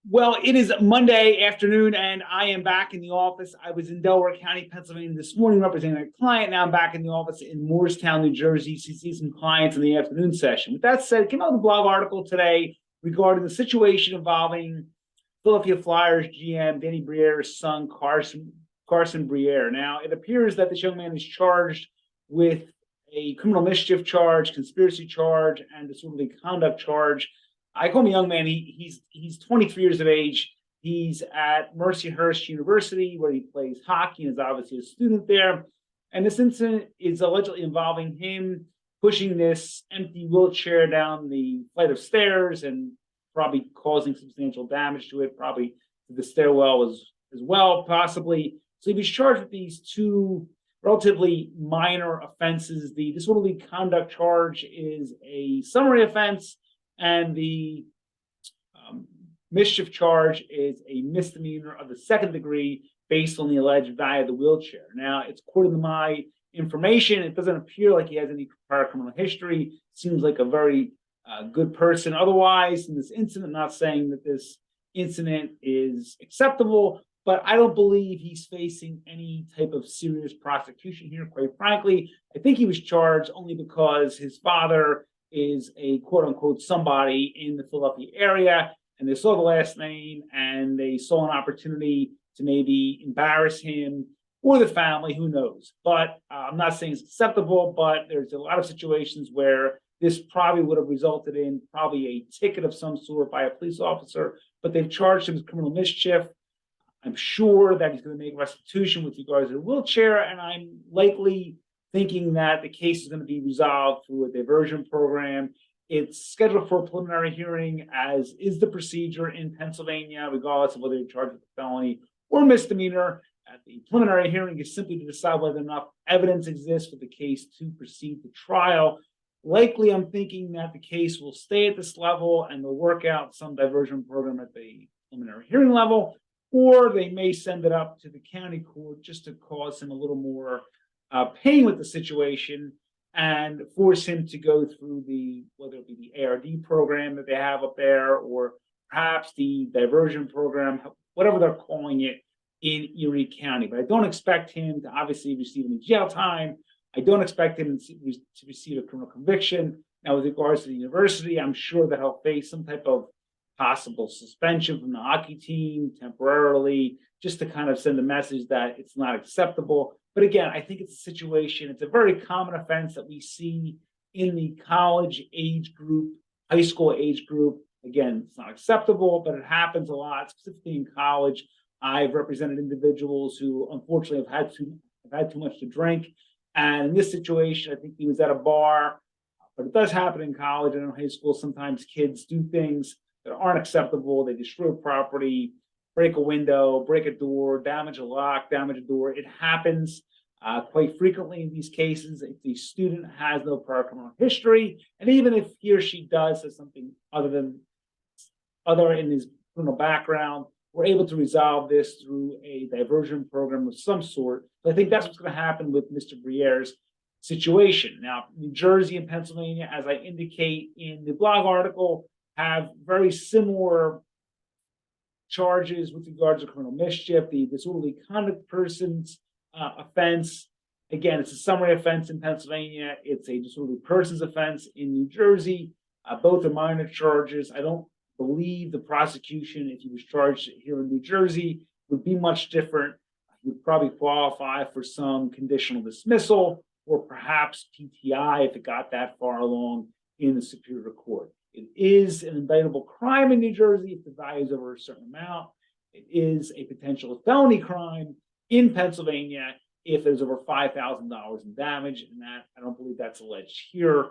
Well, it is Monday afternoon, and I am back in the office. I was in Delaware County, Pennsylvania this morning representing a client. Now I'm back in the office in Morristown, New Jersey to see some clients in the afternoon session. With that said, came out with a blog article today regarding the situation involving Philadelphia Flyers GM Danny Briere's son, Carson Briere. Now, it appears that this young man is charged with a criminal mischief charge, conspiracy charge, and disorderly conduct charge. I call him a young man. He's 23 years of age. He's at Mercyhurst University, where he plays hockey and is obviously a student there. And this incident is allegedly involving him pushing this empty wheelchair down the flight of stairs and probably causing substantial damage to it, probably to the stairwell as well, possibly. So he was charged with these two relatively minor offenses. The disorderly conduct charge is a summary offense, and the mischief charge is a misdemeanor of the second degree based on the alleged value of the wheelchair. Now, it's according to my information, it doesn't appear like he has any prior criminal history. Seems like a very good person. Otherwise, in this incident, I'm not saying that this incident is acceptable, but I don't believe he's facing any type of serious prosecution here. Quite frankly, I think he was charged only because his father is a quote unquote somebody in the Philadelphia area, and they saw the last name and they saw an opportunity to maybe embarrass him or the family, who knows. But I'm not saying it's acceptable, but there's a lot of situations where this probably would have resulted in probably a ticket of some sort by a police officer, but they've charged him with criminal mischief. I'm sure that he's going to make restitution with regards to the wheelchair, and I'm likely thinking that the case is going to be resolved through a diversion program. It's scheduled for a preliminary hearing, as is the procedure in Pennsylvania, regardless of whether you're charged with a felony or misdemeanor. At the preliminary hearing is simply to decide whether enough evidence exists for the case to proceed to trial. Likely, I'm thinking that the case will stay at this level and they'll work out some diversion program at the preliminary hearing level, or they may send it up to the county court just to cause him a little more pain with the situation and force him to go through whether it be the ARD program that they have up there, or perhaps the diversion program, whatever they're calling it in Erie County. But I don't expect him to obviously receive any jail time. I don't expect him to receive a criminal conviction. Now, with regards to the university, I'm sure that he'll face some type of possible suspension from the hockey team temporarily, just to kind of send a message that it's not acceptable. But again, I think it's a situation, it's a very common offense that we see in the college age group, high school age group. Again, it's not acceptable, but it happens a lot, specifically in college. I've represented individuals who unfortunately have had too much to drink. And in this situation, I think he was at a bar, but it does happen in college and in high school. Sometimes kids do things that aren't acceptable. They destroy property, break a window, break a door, damage a lock, damage a door. It happens quite frequently in these cases. If the student has no prior criminal history, and even if he or she does have something other in his criminal background, we're able to resolve this through a diversion program of some sort. So I think that's what's going to happen with Mr. Briere's situation. Now, New Jersey and Pennsylvania, as I indicate in the blog article, have very similar charges with regards to criminal mischief. The disorderly conduct persons offense, again, it's a summary offense in Pennsylvania. It's a disorderly persons offense in New Jersey. Both are minor charges. I don't believe the prosecution, if he was charged here in New Jersey, would be much different. He would probably qualify for some conditional dismissal or perhaps PTI if it got that far along in the Superior Court. It is an indictable crime in New Jersey if the value is over a certain amount. It is a potential felony crime in Pennsylvania if there's over $5,000 in damage, and that I don't believe that's alleged here.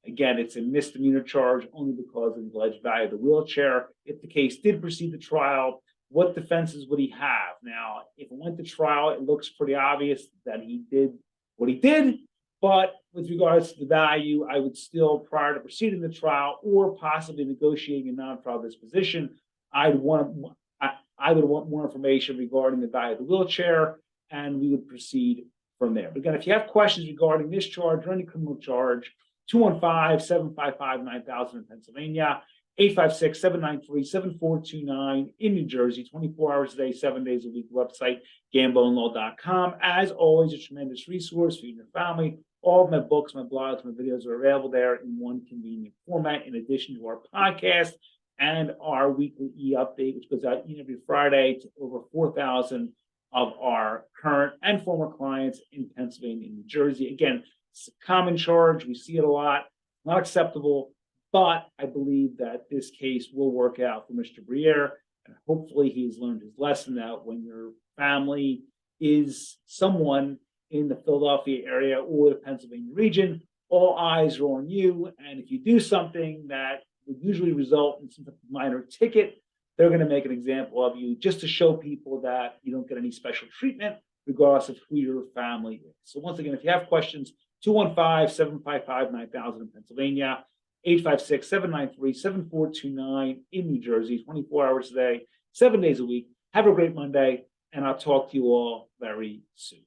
Again, it's a misdemeanor charge only because of the alleged value of the wheelchair. If the case did proceed to trial, what defenses would he have? Now, if it went to trial, it looks pretty obvious that he did what he did. But with regards to the value, I would still, prior to proceeding the trial or possibly negotiating a non-trial disposition, I would want more information regarding the value of the wheelchair, and we would proceed from there. But again, if you have questions regarding this charge or any criminal charge, 215-755-9000 in Pennsylvania. 856-793-7429 in New Jersey, 24 hours a day, 7 days a week. Website, gamboandlaw.com. As always, a tremendous resource for you and your family. All of my books, my blogs, my videos are available there in one convenient format, in addition to our podcast and our weekly e-update, which goes out every Friday to over 4,000 of our current and former clients in Pennsylvania and New Jersey. Again, it's a common charge. We see it a lot. Not acceptable, but I believe that this case will work out for Mr. Briere, and hopefully he's learned his lesson that when your family is someone in the Philadelphia area or the Pennsylvania region, all eyes are on you. And if you do something that would usually result in some minor ticket, they're going to make an example of you just to show people that you don't get any special treatment, regardless of who your family is. So once again, if you have questions, 215-755-9000 in Pennsylvania, 856-793-7429 in New Jersey, 24 hours a day, 7 days a week. Have a great Monday, and I'll talk to you all very soon.